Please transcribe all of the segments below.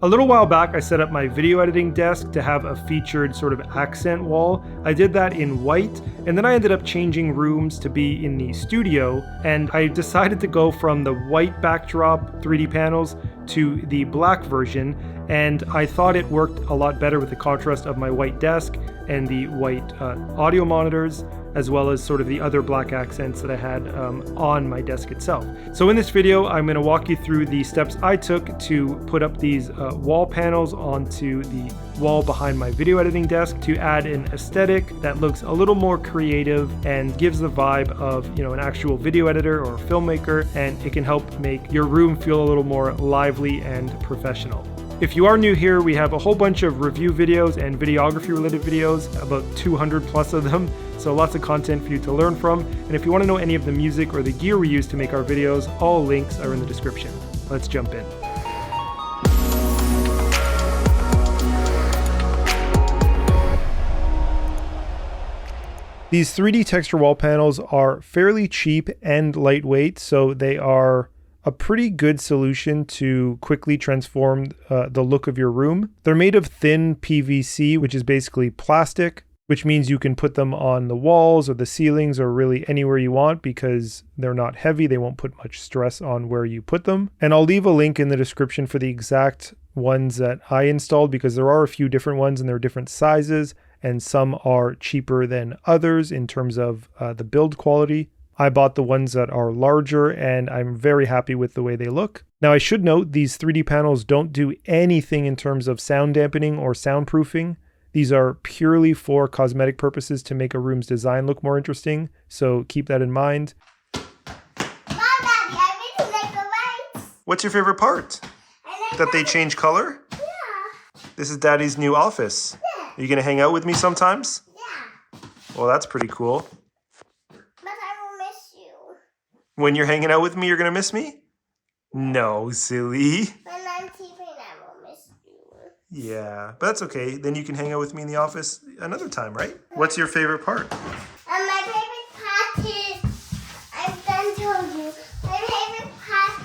A little while back, I set up my video editing desk to have a featured sort of accent wall. I did that in white, and then I ended up changing rooms to be in the studio, and I decided to go from the white backdrop 3D panels to the black version, and I thought it worked a lot better with the contrast of my white desk and the white audio monitors, as well as sort of the other black accents that I had on my desk itself. So in this video, I'm going to walk you through the steps I took to put up these wall panels onto the wall behind my video editing desk to add an aesthetic that looks a little more creative and gives the vibe of, you know, an actual video editor or a filmmaker, and it can help make your room feel a little more lively and professional. If you are new here, we have a whole bunch of review videos and videography related videos, about 200 plus of them, so lots of content for you to learn from. And if you want to know any of the music or the gear we use to make our videos, all links are in the description. Let's jump in. These 3D texture wall panels are fairly cheap and lightweight, so they are a pretty good solution to quickly transform the look of your room. They're made of thin PVC, which is basically plastic, which means you can put them on the walls or the ceilings or really anywhere you want because they're not heavy. They won't put much stress on where you put them. And I'll leave a link in the description for the exact ones that I installed, because there are a few different ones and they're different sizes, and some are cheaper than others in terms of the build quality. I bought the ones that are larger, and I'm very happy with the way they look. Now, I should note these 3D panels don't do anything in terms of sound dampening or soundproofing. These are purely for cosmetic purposes to make a room's design look more interesting, so keep that in mind. Mom, Daddy, I really like the lights. What's your favorite part? That they change color? Yeah. This is Daddy's new office. Yeah. Are you gonna hang out with me sometimes? Yeah. Well, that's pretty cool. But I will miss you. When you're hanging out with me, you're gonna miss me? No, silly. When I'm sleeping, I will miss you. Yeah, but that's okay. Then you can hang out with me in the office another time, right? What's your favorite part? My favorite part is, I've done told you, my favorite part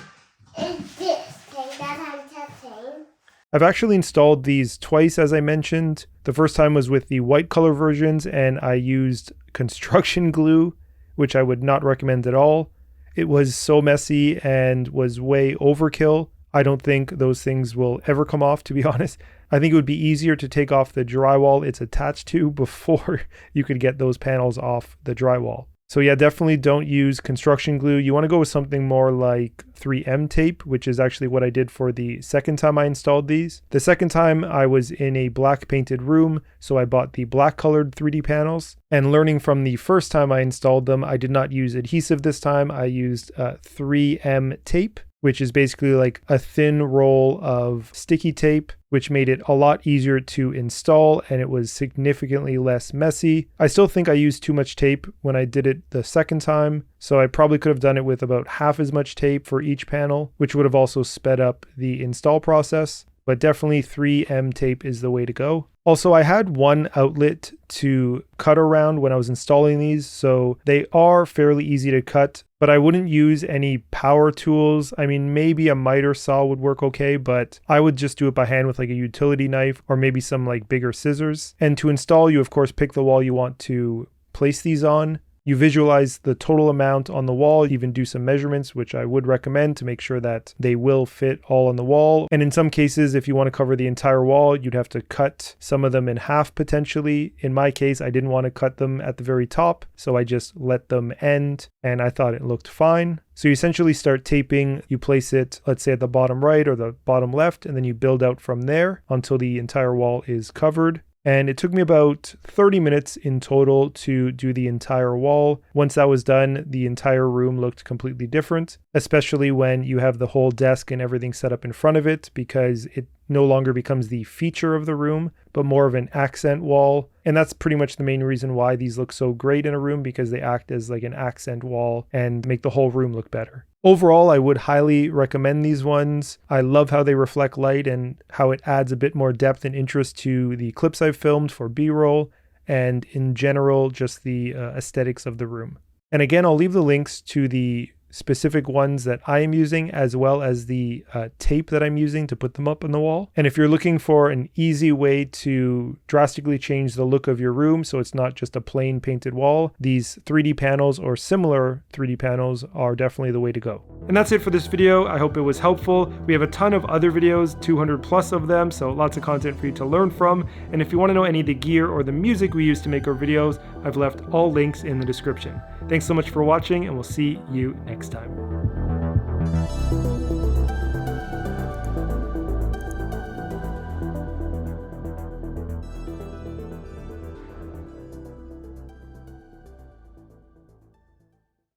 is this thing that I'm touching. I've actually installed these twice, as I mentioned. The first time was with the white color versions, and I used construction glue, which I would not recommend at all. It was so messy and was way overkill. I don't think those things will ever come off, to be honest. I think it would be easier to take off the drywall it's attached to before you could get those panels off the drywall. So yeah, definitely don't use construction glue. You want to go with something more like 3M tape, which is actually what I did for the second time I installed these. The second time I was in a black painted room, so I bought the black colored 3D panels. And learning from the first time I installed them, I did not use adhesive this time. I used 3M tape, which is basically like a thin roll of sticky tape, which made it a lot easier to install, and it was significantly less messy. I still think I used too much tape when I did it the second time, so I probably could have done it with about half as much tape for each panel, which would have also sped up the install process. But definitely 3M tape is the way to go. Also, I had one outlet to cut around when I was installing these, so they are fairly easy to cut, but I wouldn't use any power tools. I mean, maybe a miter saw would work okay, but I would just do it by hand with like a utility knife or maybe some like bigger scissors. And to install, you of course pick the wall you want to place these on. You visualize the total amount on the wall, you even do some measurements, which I would recommend to make sure that they will fit all on the wall. And in some cases, if you want to cover the entire wall, you'd have to cut some of them in half potentially. In my case, I didn't want to cut them at the very top, so I just let them end, and I thought it looked fine. So you essentially start taping, you place it, let's say at the bottom right or the bottom left, and then you build out from there until the entire wall is covered. And it took me about 30 minutes in total to do the entire wall. Once that was done, the entire room looked completely different, especially when you have the whole desk and everything set up in front of it, because it no longer becomes the feature of the room, but more of an accent wall. And that's pretty much the main reason why these look so great in a room, because they act as like an accent wall and make the whole room look better. Overall, I would highly recommend these ones. I love how they reflect light and how it adds a bit more depth and interest to the clips I've filmed for B-roll, and in general, just the aesthetics of the room. And again, I'll leave the links to the specific ones that I am using, as well as the tape that I'm using to put them up on the wall. And if you're looking for an easy way to drastically change the look of your room so it's not just a plain painted wall, these 3D panels or similar 3D panels are definitely the way to go. And that's it for this video. I hope it was helpful. We have a ton of other videos, 200 plus of them, so lots of content for you to learn from. And if you want to know any of the gear or the music we use to make our videos, I've left all links in the description. Thanks so much for watching, and we'll see you next time.